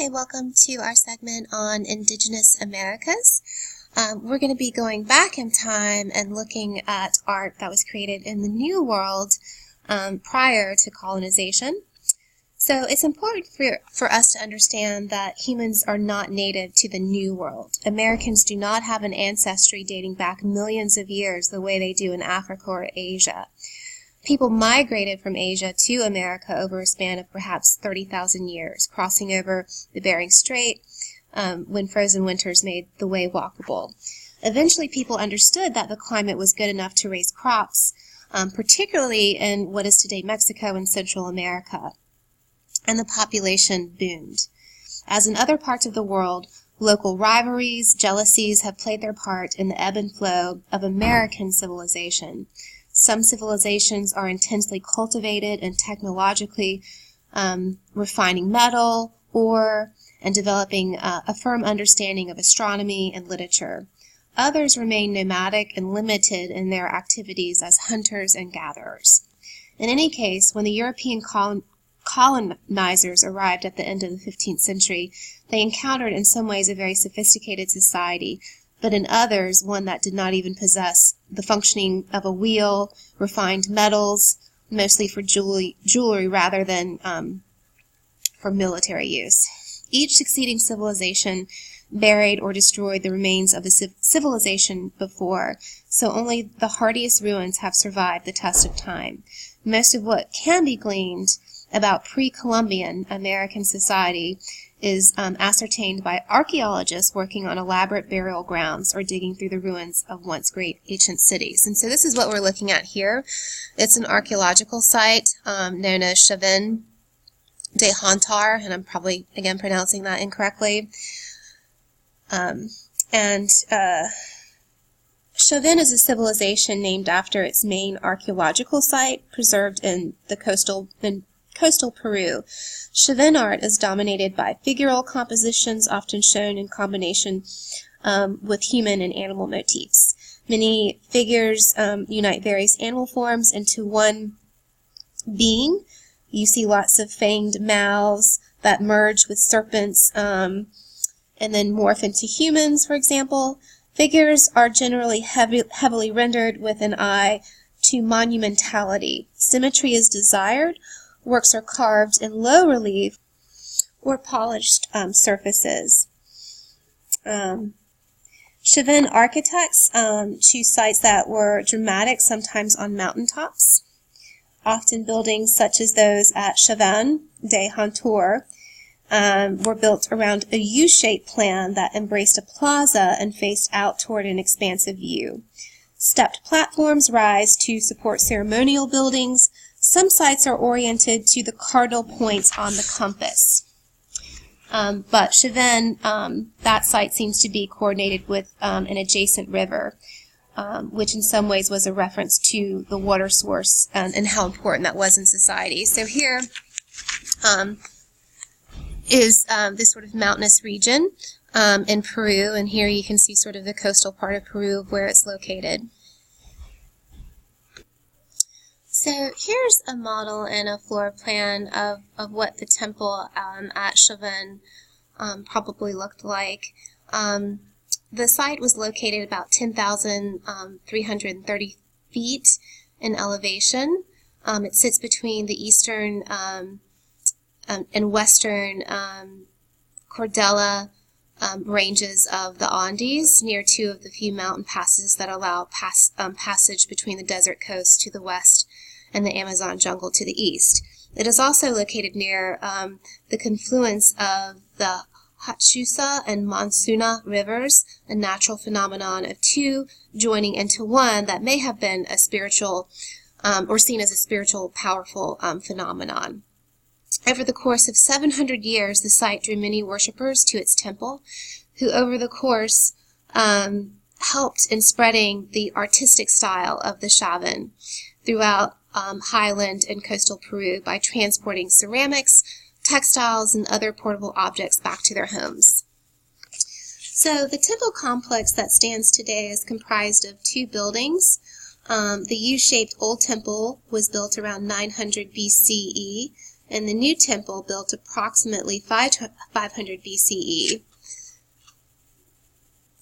Hi, welcome to our segment on Indigenous Americas. We're going to be going back in time and looking at art that was created in the New World prior to colonization. So it's important for us to understand that humans are not native to the New World. Americans do not have an ancestry dating back millions of years the way they do in Africa or Asia. People migrated from Asia to America over a span of perhaps 30,000 years, crossing over the Bering Strait when frozen winters made the way walkable. Eventually, people understood that the climate was good enough to raise crops, particularly in what is today Mexico and Central America, and the population boomed. As in other parts of the world, local rivalries, jealousies have played their part in the ebb and flow of American civilization. Some civilizations are intensely cultivated and technologically refining metal, ore, and developing a firm understanding of astronomy and literature. Others remain nomadic and limited in their activities as hunters and gatherers. In any case, when the European colonizers arrived at the end of the 15th century, they encountered in some ways a very sophisticated society, but in others, one that did not even possess the functioning of a wheel, refined metals, mostly for jewelry rather than for military use. Each succeeding civilization buried or destroyed the remains of the civilization before, so only the hardiest ruins have survived the test of time. Most of what can be gleaned about pre-Columbian American society is ascertained by archaeologists working on elaborate burial grounds or digging through the ruins of once great ancient cities. And so this is what we're looking at here. It's an archaeological site known as Chavín de Hontar, and I'm probably, again, pronouncing that incorrectly. Chavín is a civilization named after its main archaeological site, preserved in the coastal Peru. Chavín art is dominated by figural compositions, often shown in combination with human and animal motifs. Many figures unite various animal forms into one being. You see lots of fanged mouths that merge with serpents and then morph into humans, for example. Figures are generally heavily rendered with an eye to monumentality. Symmetry is desired. Works are carved in low relief or polished surfaces. Chavín architects choose sites that were dramatic, sometimes on mountaintops. Often buildings such as those at Chavín de Hontar were built around a U-shaped plan that embraced a plaza and faced out toward an expansive view. Stepped platforms rise to support ceremonial buildings. Some sites are oriented to the cardinal points on the compass. But Chavín, that site seems to be coordinated with an adjacent river, which in some ways was a reference to the water source and how important that was in society. So here is this sort of mountainous region in Peru, and here you can see sort of the coastal part of Peru where it's located. So here's a model and a floor plan of what the temple at Chavín probably looked like. The site was located about 10,330 feet in elevation. It sits between the eastern and western Cordillera ranges of the Andes, near two of the few mountain passes that allow passage between the desert coast to the west and the Amazon jungle to the east. It is also located near the confluence of the Hachusa and Mansuna rivers, a natural phenomenon of two joining into one that may have been a spiritual or seen as a spiritual, powerful phenomenon. Over the course of 700 years, the site drew many worshippers to its temple, who over the course helped in spreading the artistic style of the Chavín throughout highland and coastal Peru by transporting ceramics, textiles, and other portable objects back to their homes. So the temple complex that stands today is comprised of two buildings. The U-shaped old temple was built around 900 BCE and the new temple built approximately 500 BCE.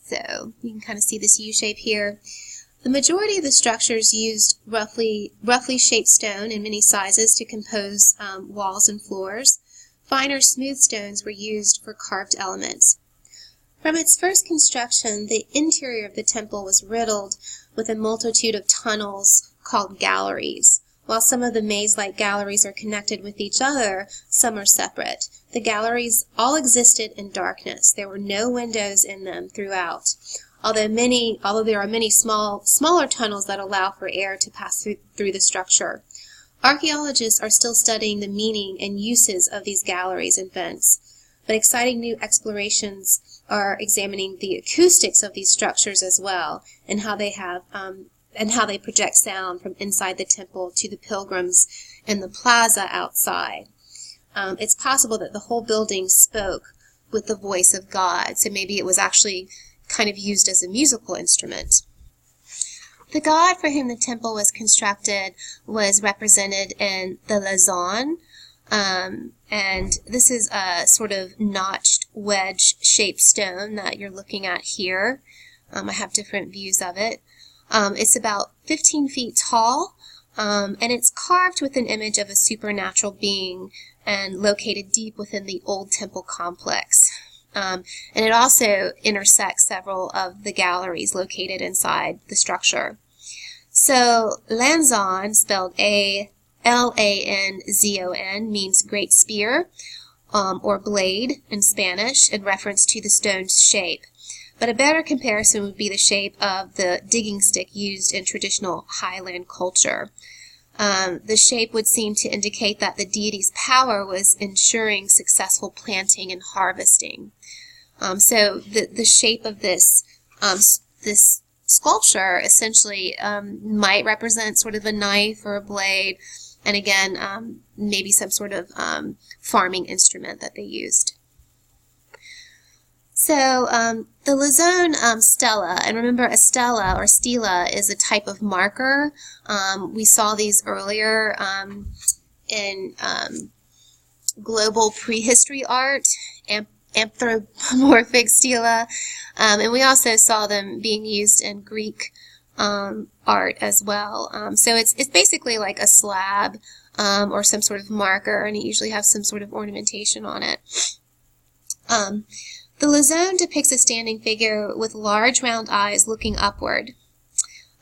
So you can kind of see this U shape here. The majority of the structures used roughly shaped stone in many sizes to compose walls and floors. Finer smooth stones were used for carved elements. From its first construction, the interior of the temple was riddled with a multitude of tunnels called galleries. While some of the maze-like galleries are connected with each other, some are separate. The galleries all existed in darkness. There were no windows in them throughout, although there are many smaller tunnels that allow for air to pass through the structure. Archaeologists are still studying the meaning and uses of these galleries and vents, but exciting new explorations are examining the acoustics of these structures as well, and how they project sound from inside the temple to the pilgrims in the plaza outside. It's possible that the whole building spoke with the voice of God, so maybe it was actually kind of used as a musical instrument. The god for whom the temple was constructed was represented in the lazon, and this is a sort of notched wedge-shaped stone that you're looking at here. I have different views of it. It's about 15 feet tall, and it's carved with an image of a supernatural being and located deep within the old temple complex. And it also intersects several of the galleries located inside the structure. So, lanzon, spelled A-L-A-N-Z-O-N, means great spear, or blade in Spanish, in reference to the stone's shape. But a better comparison would be the shape of the digging stick used in traditional highland culture. The shape would seem to indicate that the deity's power was ensuring successful planting and harvesting. So the shape of this sculpture essentially might represent sort of a knife or a blade, and again, maybe some sort of farming instrument that they used. So the lazon stela, and remember a stela or stela is a type of marker. We saw these earlier in global prehistory art, anthropomorphic stela, and we also saw them being used in Greek art as well. So it's basically like a slab or some sort of marker, and it usually has some sort of ornamentation on it. The lazon depicts a standing figure with large round eyes looking upward.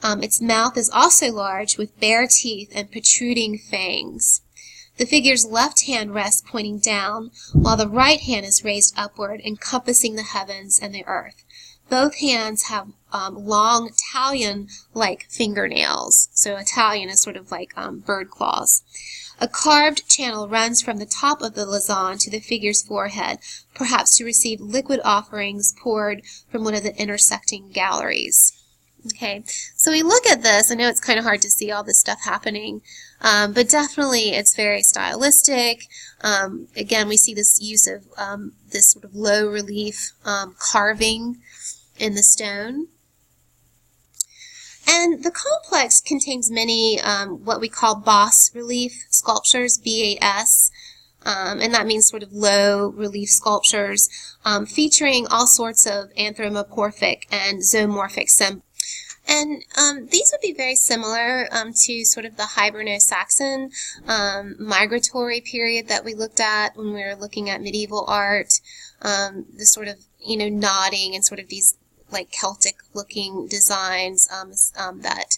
Its mouth is also large with bare teeth and protruding fangs. The figure's left hand rests pointing down, while the right hand is raised upward, encompassing the heavens and the earth. Both hands have long talon-like fingernails. So a talon is sort of like bird claws. A carved channel runs from the top of the lazon to the figure's forehead, perhaps to receive liquid offerings poured from one of the intersecting galleries. Okay, so we look at this. I know it's kind of hard to see all this stuff happening, but definitely it's very stylistic. Again, we see this use of this sort of low relief carving in the stone. And the complex contains many what we call bas relief sculptures, B-A-S, and that means sort of low relief sculptures, featuring all sorts of anthropomorphic and zoomorphic symbols. And these would be very similar to sort of the Hiberno-Saxon migratory period that we looked at when we were looking at medieval art, the sort of, nodding and sort of these like Celtic-looking designs that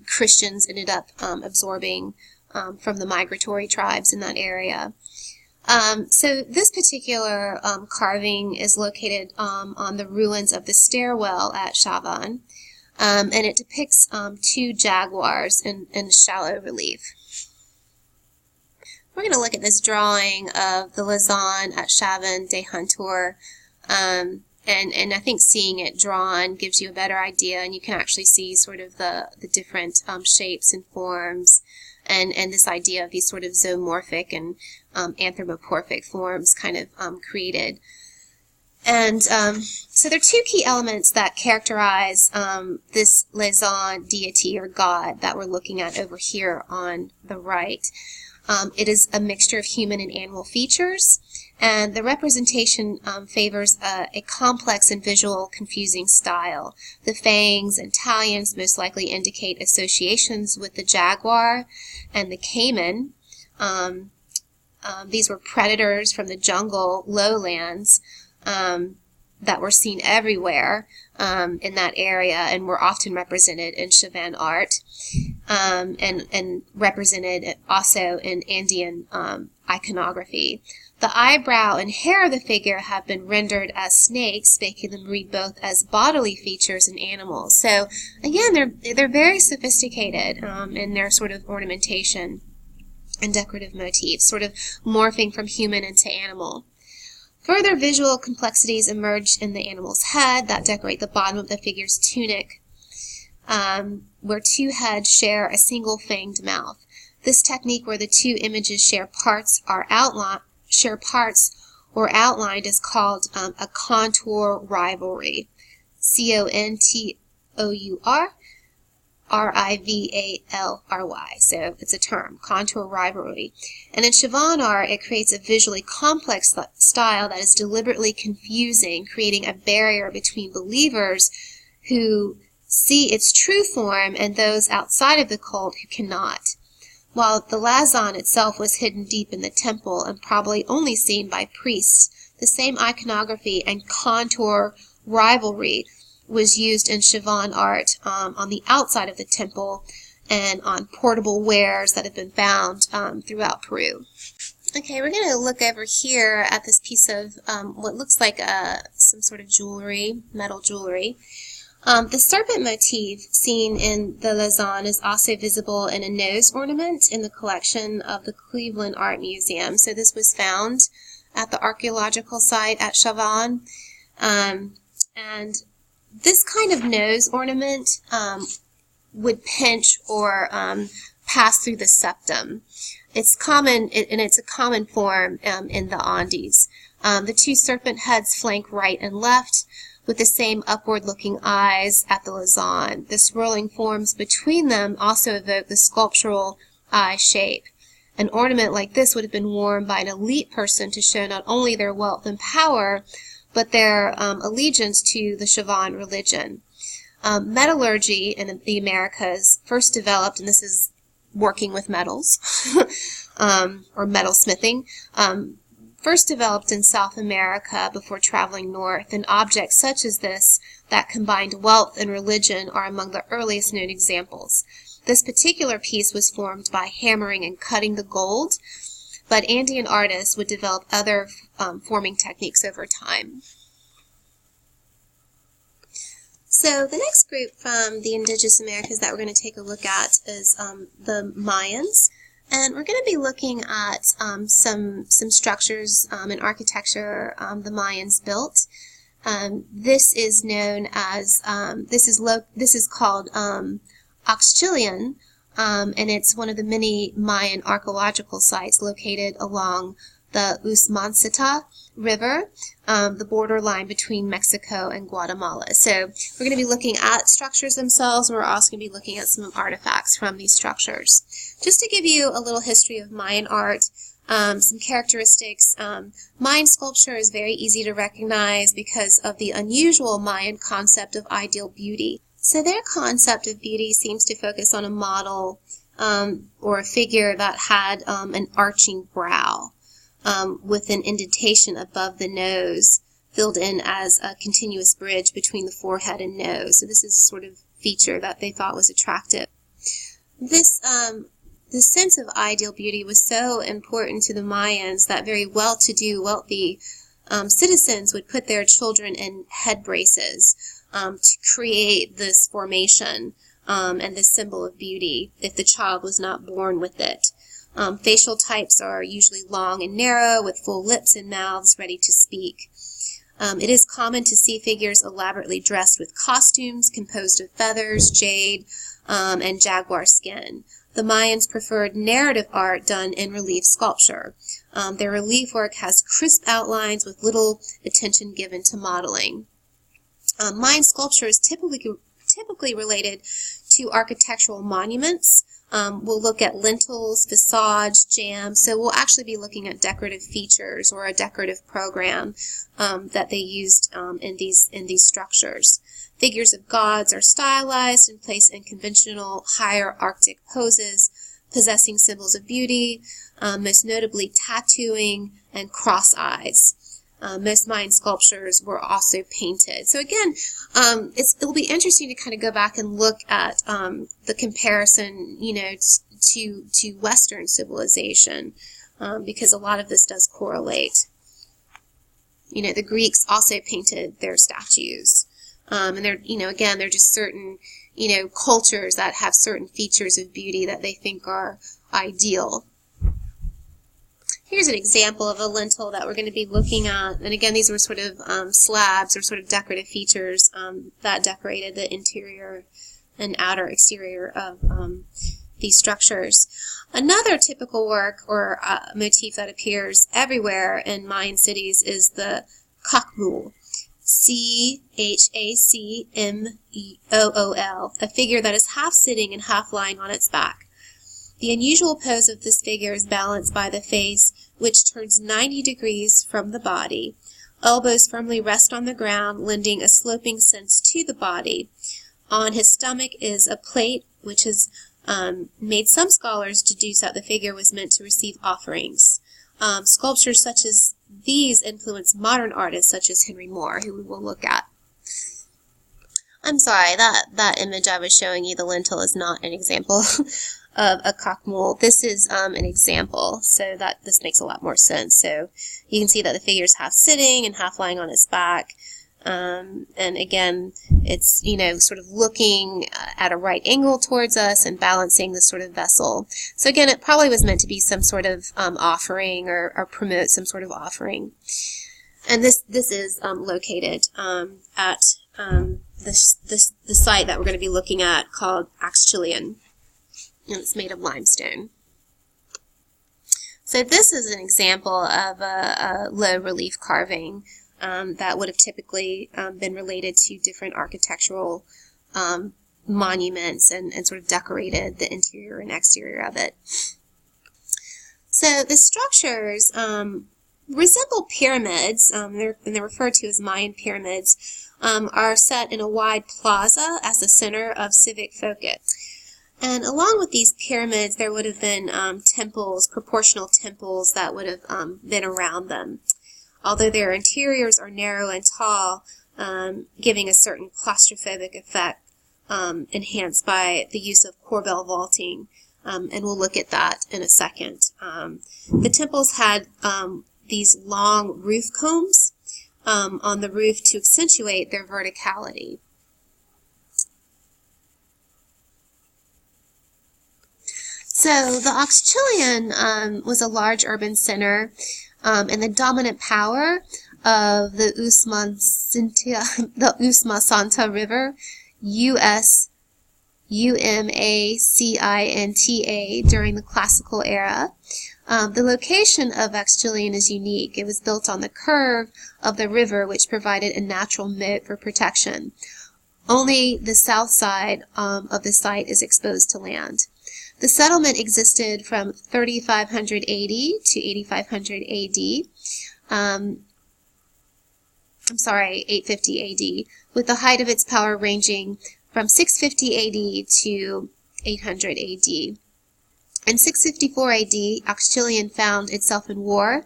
Christians ended up absorbing from the migratory tribes in that area. So this particular carving is located on the ruins of the stairwell at Chavan, and it depicts two jaguars in shallow relief. We're going to look at this drawing of the lazon at Chavan de Huntour. And I think seeing it drawn gives you a better idea, and you can actually see sort of the different shapes and forms, and this idea of these sort of zoomorphic and anthropomorphic forms kind of created. And so there are two key elements that characterize this lazon deity or god that we're looking at over here on the right. It is a mixture of human and animal features, and the representation favors a complex and visual confusing style. The fangs and talons most likely indicate associations with the jaguar and the caiman. These were predators from the jungle lowlands that were seen everywhere in that area and were often represented in Chavan art and represented also in Andean iconography. The eyebrow and hair of the figure have been rendered as snakes, making them read both as bodily features and animals. So again, they're very sophisticated in their sort of ornamentation and decorative motifs, sort of morphing from human into animal. Further visual complexities emerge in the animal's head that decorate the bottom of the figure's tunic, where two heads share a single fanged mouth. This technique, where the two images share parts or outlined, is called a contour rivalry. CONTOUR-RIVALRY. So it's a term, contour rivalry. And in Chavan art, it creates a visually complex style that is deliberately confusing, creating a barrier between believers who see its true form and those outside of the cult who cannot. While the lazan itself was hidden deep in the temple and probably only seen by priests, the same iconography and contour rivalry was used in Chavan art on the outside of the temple and on portable wares that have been found throughout Peru. Okay, we're going to look over here at this piece of what looks like some sort of jewelry, metal jewelry. The serpent motif seen in the lazan is also visible in a nose ornament in the collection of the Cleveland Art Museum. So this was found at the archaeological site at Chavan. And this kind of nose ornament would pinch or pass through the septum. It's common, and it's a common form in the Andes. The two serpent heads flank right and left, with the same upward-looking eyes at the lazan. The swirling forms between them also evoke the sculptural eye shape. An ornament like this would have been worn by an elite person to show not only their wealth and power, but their allegiance to the Chavan religion. Metallurgy in the Americas first developed, and this is working with metals, or metalsmithing, first developed in South America before traveling north, and objects such as this that combined wealth and religion are among the earliest known examples. This particular piece was formed by hammering and cutting the gold, but Andean artists would develop other forming techniques over time. So the next group from the Indigenous Americas that we're going to take a look at is the Mayans. And we're going to be looking at some structures in architecture the Mayans built. This is known as this is called Oxchilian, and it's one of the many Mayan archaeological sites located along the Usumacinta River, the borderline between Mexico and Guatemala. So we're going to be looking at structures themselves, and we're also going to be looking at some artifacts from these structures. Just to give you a little history of Mayan art, some characteristics. Mayan sculpture is very easy to recognize because of the unusual Mayan concept of ideal beauty. So their concept of beauty seems to focus on a model or a figure that had an arching brow, with an indentation above the nose, filled in as a continuous bridge between the forehead and nose. So this is a sort of feature that they thought was attractive. This sense of ideal beauty was so important to the Mayans that very well-to-do, wealthy citizens would put their children in head braces to create this formation and this symbol of beauty if the child was not born with it. Facial types are usually long and narrow, with full lips and mouths ready to speak. It is common to see figures elaborately dressed with costumes composed of feathers, jade, and jaguar skin. The Mayans preferred narrative art done in relief sculpture. Their relief work has crisp outlines with little attention given to modeling. Mayan sculpture is typically related to architectural monuments, We'll look at lintels, visage, jam. So we'll actually be looking at decorative features or a decorative program that they used in these structures. Figures of gods are stylized and placed in conventional hierarchic poses, possessing symbols of beauty, most notably tattooing and cross eyes. Most Mayan sculptures were also painted. So again, it'll be interesting to kind of go back and look at the comparison, to Western civilization, because a lot of this does correlate. The Greeks also painted their statues, and they're, again, they're just certain, cultures that have certain features of beauty that they think are ideal. Here's an example of a lintel that we're going to be looking at. And again, these were sort of slabs or sort of decorative features that decorated the interior and outer exterior of these structures. Another typical work or motif that appears everywhere in Mayan cities is the chacmool. C-H-A-C-M-O-O-L, a figure that is half sitting and half lying on its back. The unusual pose of this figure is balanced by the face, which turns 90 degrees from the body. Elbows firmly rest on the ground, lending a sloping sense to the body. On his stomach is a plate, which has made some scholars deduce that the figure was meant to receive offerings. Sculptures such as these influenced modern artists such as Henry Moore, who we will look at. I'm sorry, that image I was showing you, the lintel, is not an example of a chacmool. This is an example, so that this makes a lot more sense. So you can see that the figure is half sitting and half lying on its back. And again, it's, sort of looking at a right angle towards us and balancing this sort of vessel. So again, it probably was meant to be some sort of offering or promote some sort of offering. And this is located at the site that we're going to be looking at, called Axchilian. And it's made of limestone. So this is an example of a low relief carving that would have typically been related to different architectural monuments and sort of decorated the interior and exterior of it. So the structures resemble pyramids, and they're referred to as Mayan pyramids, are set in a wide plaza as the center of civic focus. And along with these pyramids, there would have been temples, proportional temples that would have been around them. Although their interiors are narrow and tall, giving a certain claustrophobic effect, enhanced by the use of corbel vaulting, and we'll look at that in a second. The temples had these long roof combs on the roof to accentuate their verticality. So the Axchilian was a large urban center, and the dominant power of the Usumacinta River, Usumacinta, during the classical era. The location of Axchilian is unique. It was built on the curve of the river, which provided a natural moat for protection. Only the south side of the site is exposed to land. The settlement existed from 3500 AD to 8500 AD. 850 AD, with the height of its power ranging from 650 AD to 800 AD. In 654 AD, Axchilian found itself in war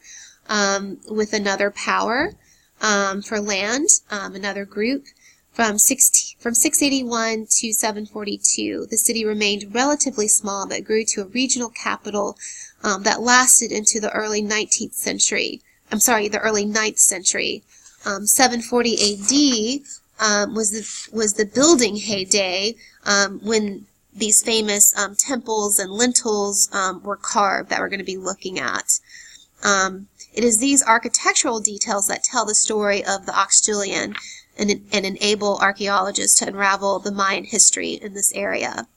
with another power for land, another group. From 681 to 742, the city remained relatively small but grew to a regional capital that lasted into the early 9th century. 740 AD was the building heyday when these famous temples and lintels were carved that we're going to be looking at. It is these architectural details that tell the story of the Axchilian and enable archaeologists to unravel the Mayan history in this area.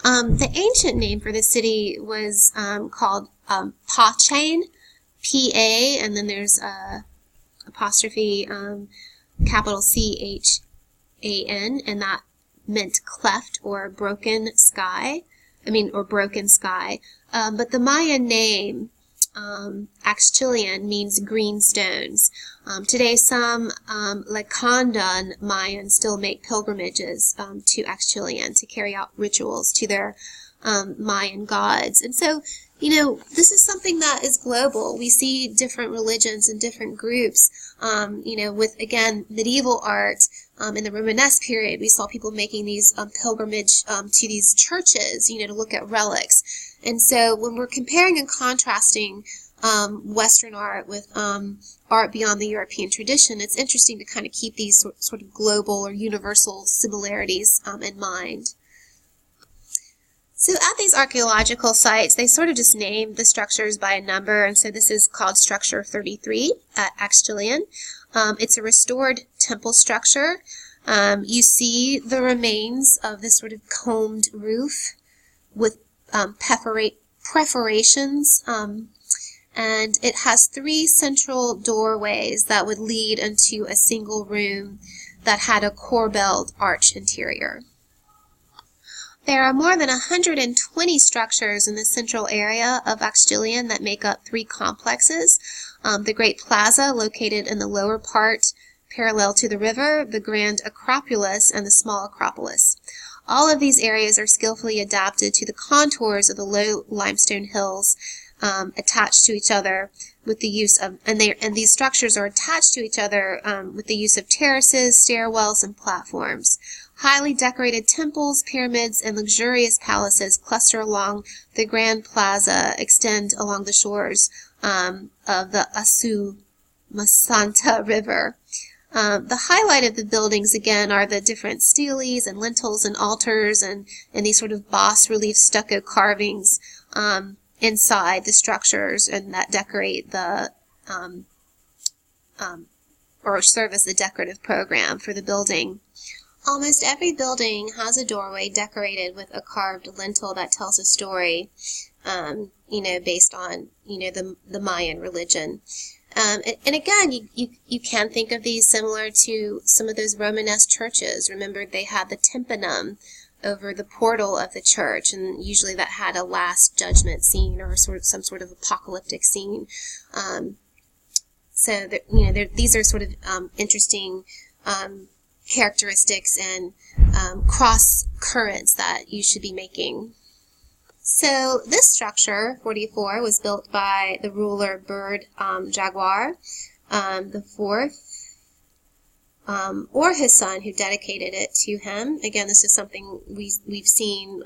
The ancient name for the city was called Pachain, P-A, and then there's apostrophe capital C-H-A-N, and that meant cleft or broken sky. Or broken sky. But the Mayan name, Axchilian, means green stones. Today, some Lacandan Mayans still make pilgrimages to Axchilian to carry out rituals to their Mayan gods. And so, this is something that is global. We see different religions and different groups, with, again, medieval art. In the Romanesque period, we saw people making these pilgrimage to these churches, to look at relics. And so when we're comparing and contrasting Western art with art beyond the European tradition, it's interesting to kind of keep these sort of global or universal similarities in mind. So at these archaeological sites, they sort of just name the structures by a number, and so this is called Structure 33 at Axchilian. It's a restored temple structure. You see the remains of this sort of combed roof with perforations, and it has 3 central doorways that would lead into a single room that had a corbelled arch interior. There are more than 120 structures in the central area of Axchilian that make up 3 complexes. The Great Plaza, located in the lower part, parallel to the river, the Grand Acropolis, and the Small Acropolis. All of these areas are skillfully adapted to the contours of the low limestone hills attached to each other with the use of, and these structures are attached to each other with the use of terraces, stairwells, and platforms. Highly decorated temples, pyramids, and luxurious palaces cluster along the Grand Plaza, extend along the shores of the Usumacinta River. The highlight of the buildings, again, are the different steles and lintels and altars and these sort of bas-relief stucco carvings inside the structures, and that decorate the or serve as the decorative program for the building. Almost every building has a doorway decorated with a carved lintel that tells a story, based on, the Mayan religion. And again, you can think of these similar to some of those Romanesque churches. Remember, they had the tympanum over the portal of the church, and usually that had a last judgment scene or some sort of apocalyptic scene. So these are sort of interesting characteristics and cross currents that you should be making. So this structure, 44, was built by the ruler Bird Jaguar the Fourth, or his son, who dedicated it to him. Again, this is something we've seen,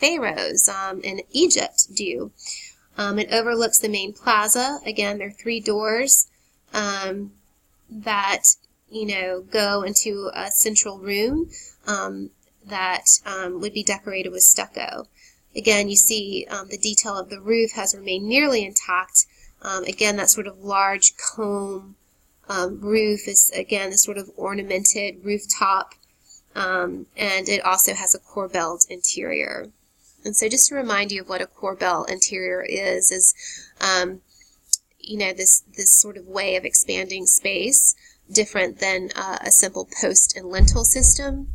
pharaohs in Egypt do. It overlooks the main plaza. Again, there are 3 doors that go into a central room that would be decorated with stucco. Again, you see the detail of the roof has remained nearly intact. Again, that sort of large comb roof is, again, this sort of ornamented rooftop, and it also has a corbelled interior. And so just to remind you of what a corbelled interior is this sort of way of expanding space, different than a simple post and lintel system.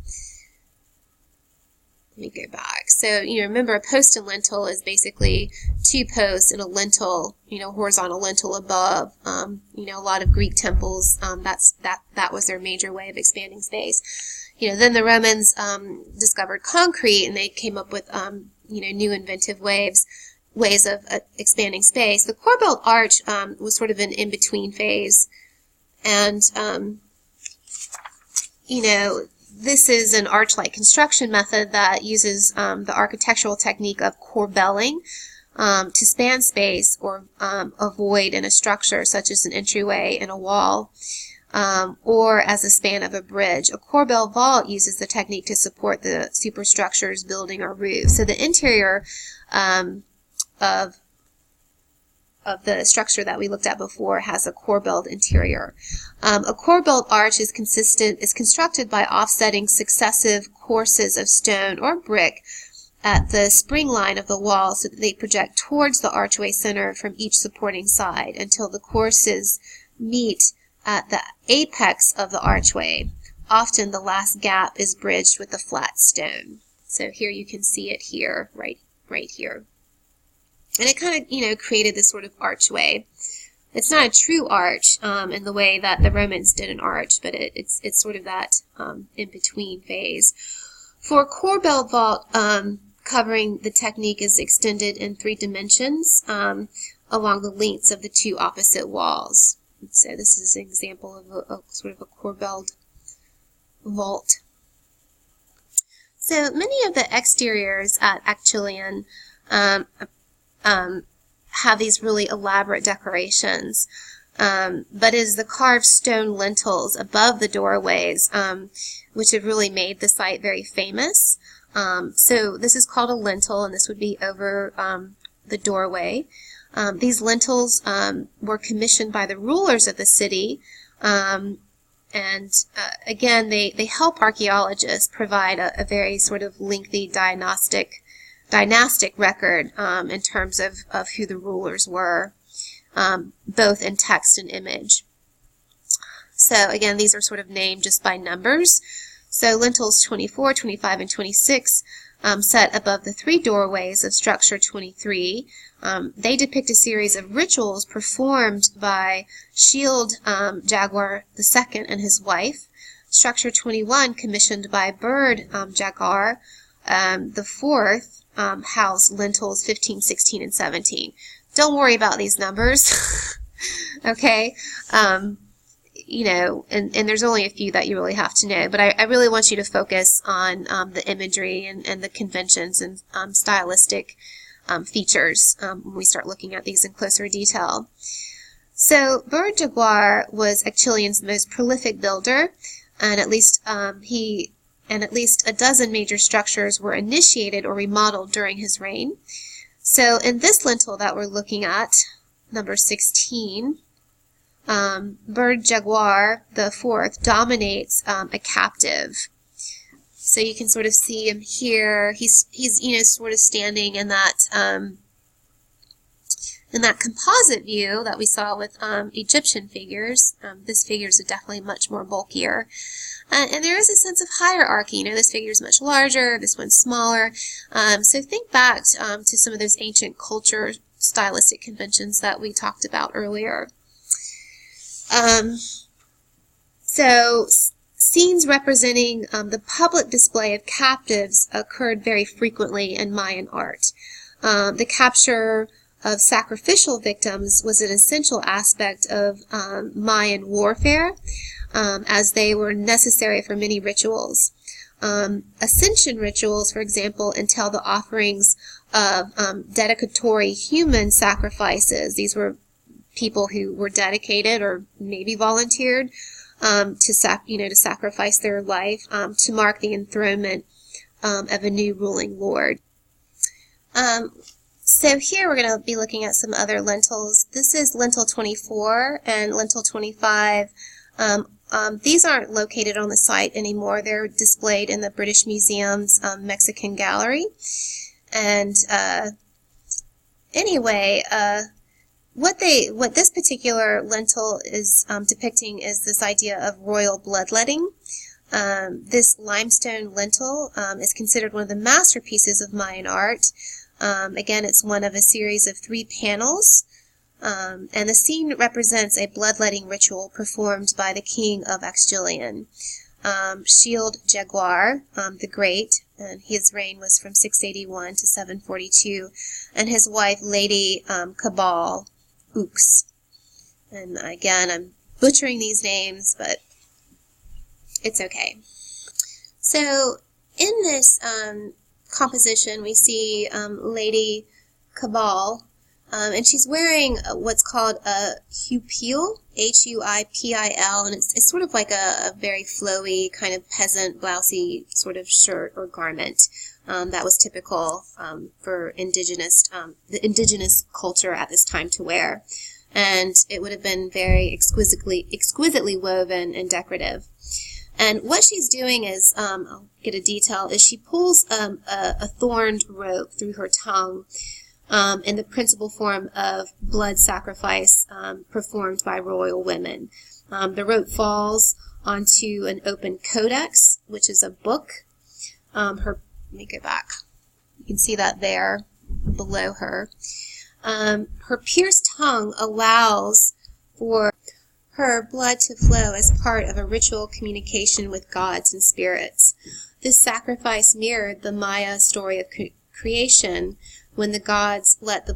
Let me go back. So, remember, a post and lintel is basically 2 posts and a lintel, horizontal lintel above. A lot of Greek temples, that was their major way of expanding space. Then the Romans discovered concrete, and they came up with, new inventive ways of expanding space. The corbelled arch was sort of an in-between phase. And, this is an arch-like construction method that uses the architectural technique of corbelling to span space or a void in a structure, such as an entryway in a wall, or as a span of a bridge. A corbelled vault uses the technique to support the superstructure's building or roof. So the interior of the structure that we looked at before has a corbelled interior. A corbelled arch is constructed by offsetting successive courses of stone or brick at the spring line of the wall so that they project towards the archway center from each supporting side until the courses meet at the apex of the archway. often the last gap is bridged with a flat stone. So here you can see it here, right here. And it kind of, created this sort of archway. It's not a true arch in the way that the Romans did an arch, but it's sort of that in-between phase. For corbelled vault, covering, the technique is extended in 3 dimensions along the lengths of the 2 opposite walls. So this is an example of a sort of a corbelled vault. So many of the exteriors at Achillean have these really elaborate decorations, but it is the carved stone lintels above the doorways which have really made the site very famous. So this is called a lintel, and this would be over the doorway. These lintels were commissioned by the rulers of the city, and again, they help archaeologists provide a very sort of lengthy dynastic record in terms of who the rulers were, both in text and image. So again, these are sort of named just by numbers. So lintels 24, 25, and 26 set above the 3 doorways of structure 23. They depict a series of rituals performed by Shield Jaguar II and his wife. Structure 21, commissioned by Bird Jaguar the fourth, house lintels 15, 16, and 17. Don't worry about these numbers, okay? And there's only a few that you really have to know, but I really want you to focus on the imagery and the conventions and stylistic features when we start looking at these in closer detail. So Bird Jaguar was Achillean's most prolific builder, and at least a dozen major structures were initiated or remodeled during his reign. So in this lintel that we're looking at, number 16, Bird Jaguar the fourth dominates a captive. So you can sort of see him here. He's sort of standing in that composite view that we saw with Egyptian figures. This figure is definitely much more bulkier. And there is a sense of hierarchy. This figure is much larger, this one's smaller. So think back to some of those ancient culture stylistic conventions that we talked about earlier. So scenes representing the public display of captives occurred very frequently in Mayan art. The capture of sacrificial victims was an essential aspect of Mayan warfare, as they were necessary for many rituals. Ascension rituals, for example, entail the offerings of dedicatory human sacrifices. These were people who were dedicated or maybe volunteered to sacrifice their life to mark the enthronement of a new ruling lord. So here we're going to be looking at some other lintels. This is lintel 24 and lintel 25. These aren't located on the site anymore. They're displayed in the British Museum's Mexican Gallery. And anyway, what this particular lintel is depicting is this idea of royal bloodletting. This limestone lintel is considered one of the masterpieces of Mayan art. Again, it's one of a series of 3 panels, and the scene represents a bloodletting ritual performed by the king of Achillean, Shield Jaguar the Great, and his reign was from 681 to 742, and his wife, Lady Cabal Ux. And again, I'm butchering these names, but it's okay. So in this composition, we see Lady Cabal, and she's wearing what's called a huipil, Huipil, and it's sort of like a very flowy, kind of peasant, blousey sort of shirt or garment that was typical for the indigenous culture at this time to wear. And it would have been very exquisitely woven and decorative. And what she's doing is, I'll get a detail, is she pulls a thorned rope through her tongue and the principal form of blood sacrifice performed by royal women. The rope falls onto an open codex, which is a book. Let me go back. You can see that there below her. Her pierced tongue allows for her blood to flow as part of a ritual communication with gods and spirits. This sacrifice mirrored the Maya story of creation, when the gods let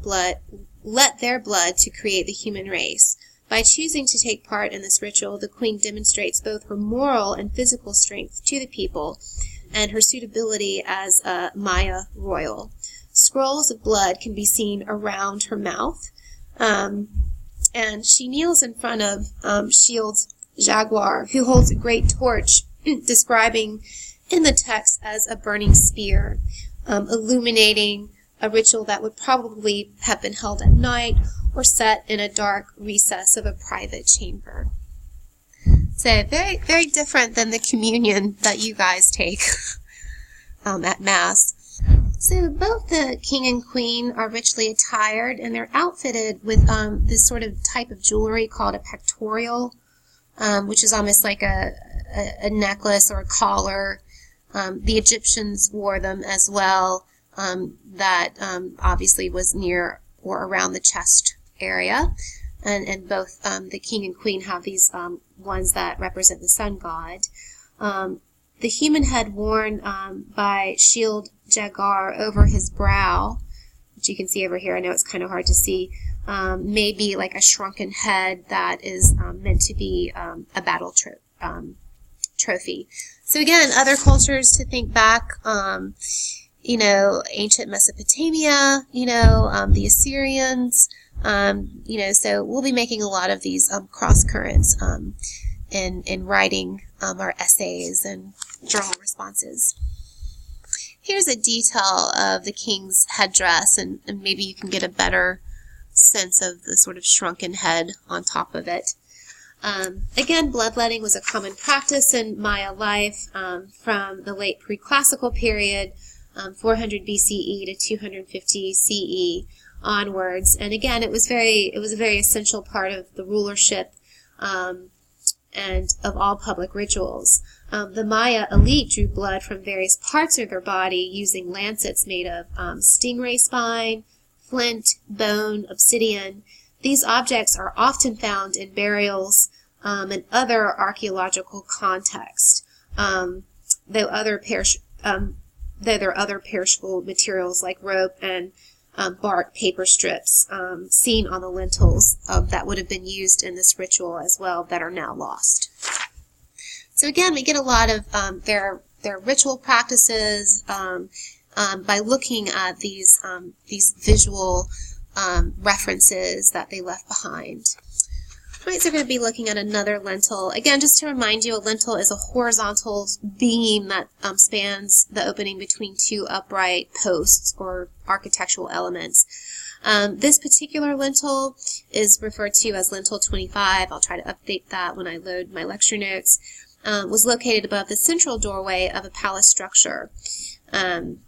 their blood to create the human race. By choosing to take part in this ritual, the queen demonstrates both her moral and physical strength to the people and her suitability as a Maya royal. Scrolls of blood can be seen around her mouth, and she kneels in front of Shield's jaguar, who holds a great torch, describing in the text as a burning spear, illuminating a ritual that would probably have been held at night or set in a dark recess of a private chamber. So very, very different than the communion that you guys take at Mass. So both the king and queen are richly attired, and they're outfitted with this sort of type of jewelry called a pectoral, which is almost like a necklace or a collar. The Egyptians wore them as well. That obviously was near or around the chest area. And both the king and queen have these ones that represent the sun god. The human head worn by Shield Jaguar over his brow, which you can see over here, I know it's kind of hard to see, may be like a shrunken head that is meant to be a battle trophy. So again, other cultures to think back, ancient Mesopotamia, the Assyrians, so we'll be making a lot of these cross currents in writing our essays and journal responses. Here's a detail of the king's headdress, and maybe you can get a better sense of the sort of shrunken head on top of it. Again, bloodletting was a common practice in Maya life from the late pre-classical period, 400 BCE to 250 CE onwards. And again, it was a very essential part of the rulership and of all public rituals. The Maya elite drew blood from various parts of their body using lancets made of stingray spine, flint, bone, obsidian. These objects are often found in burials and other archaeological contexts, though there are other perishable materials like rope and bark paper strips seen on the lintels that would have been used in this ritual as well that are now lost. So again, we get a lot of their ritual practices by looking at these visual references that they left behind. All right, so we're going to be looking at another lintel. Again, just to remind you, a lintel is a horizontal beam that spans the opening between two upright posts or architectural elements. This particular lintel is referred to as lintel 25. I'll try to update that when I load my lecture notes. Was located above the central doorway of a palace structure. And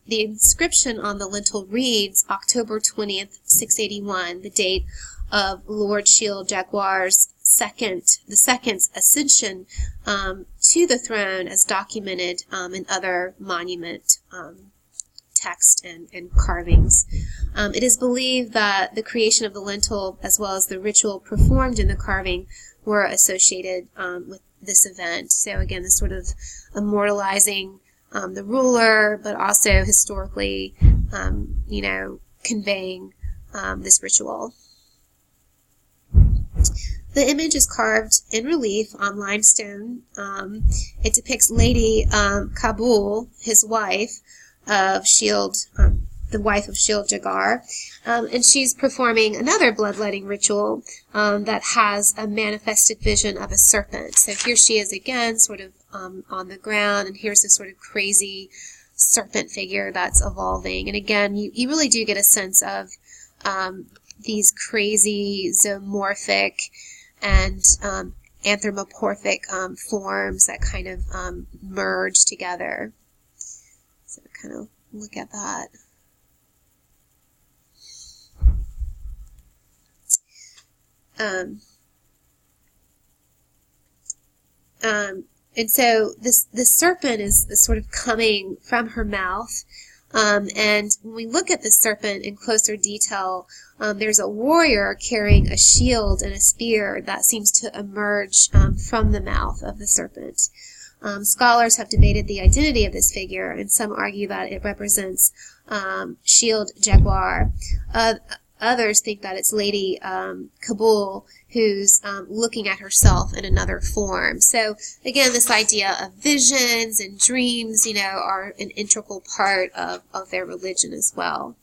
the inscription on the lintel reads October 20th, 681, the date of Lord Shield Jaguar's second's ascension to the throne, as documented in other monument text and carvings. It is believed that the creation of the lintel, as well as the ritual performed in the carving, were associated with this event. So again, this sort of immortalizing the ruler, but also historically, conveying this ritual. The image is carved in relief on limestone. It depicts Lady Kabul, his wife of Shield, the wife of Shield Jaguar, and she's performing another bloodletting ritual that has a manifested vision of a serpent. So here she is again, sort of on the ground, and here's this sort of crazy serpent figure that's evolving. And again, you really do get a sense of these crazy zoomorphic and anthropomorphic forms that kind of merge together. So kind of look at that. And so this serpent is sort of coming from her mouth. And when we look at the serpent in closer detail, there's a warrior carrying a shield and a spear that seems to emerge from the mouth of the serpent. Scholars have debated the identity of this figure, and some argue that it represents Shield Jaguar. Others think that it's Lady Kabul, who's looking at herself in another form. So again, this idea of visions and dreams, are an integral part of their religion as well.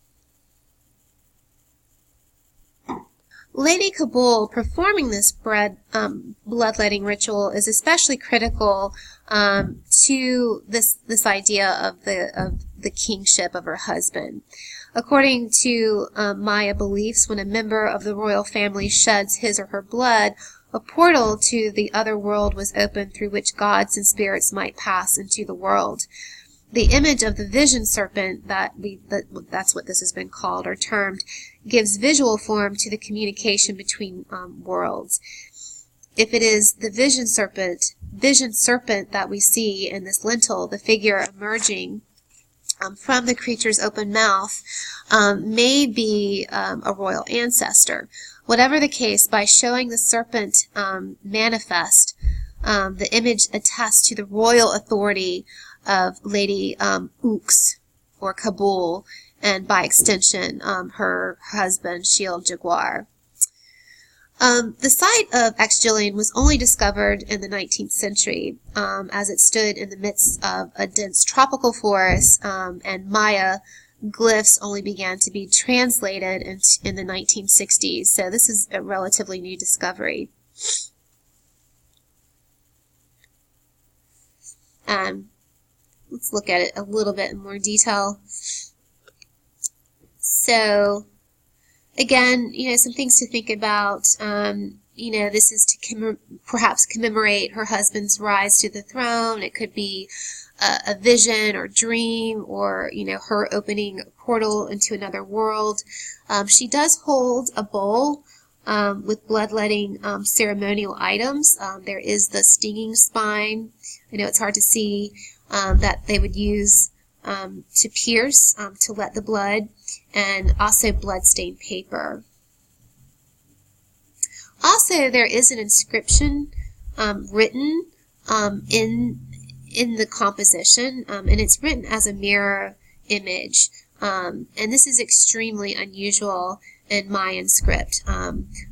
Lady Kabul performing this bloodletting ritual is especially critical to this idea of the kingship of her husband. According to Maya beliefs, when a member of the royal family sheds his or her blood, a portal to the other world was opened through which gods and spirits might pass into the world. The image of the vision serpent, that's what this has been called or termed, gives visual form to the communication between worlds. If it is the vision serpent that we see in this lintel, the figure emerging from the creature's open mouth may be a royal ancestor. Whatever the case, by showing the serpent manifest, the image attests to the royal authority of Lady Ux, or Kabul, and by extension, her husband, Shield Jaguar. The site of Axgillian was only discovered in the 19th century, as it stood in the midst of a dense tropical forest, and Maya glyphs only began to be translated in the 1960s. So this is a relatively new discovery. Let's look at it a little bit in more detail. So, again, some things to think about. This is to perhaps commemorate her husband's rise to the throne. It could be a vision or dream, or, her opening a portal into another world. She does hold a bowl with bloodletting ceremonial items. There is the stinging spine. I know it's hard to see, that they would use to pierce, to let the blood, and also blood-stained paper. Also, there is an inscription written in the composition, and it's written as a mirror image. And this is extremely unusual in Mayan script.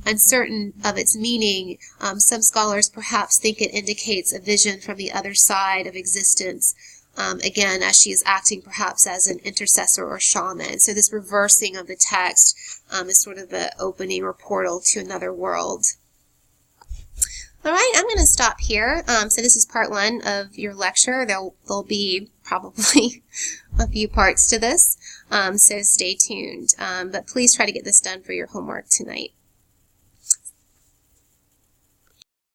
Uncertain of its meaning, some scholars perhaps think it indicates a vision from the other side of existence, again, as she is acting perhaps as an intercessor or shaman. So this reversing of the text is sort of the opening or portal to another world. All right, I'm going to stop here. So this is part 1 of your lecture. There'll be probably a few parts to this, so stay tuned. But please try to get this done for your homework tonight.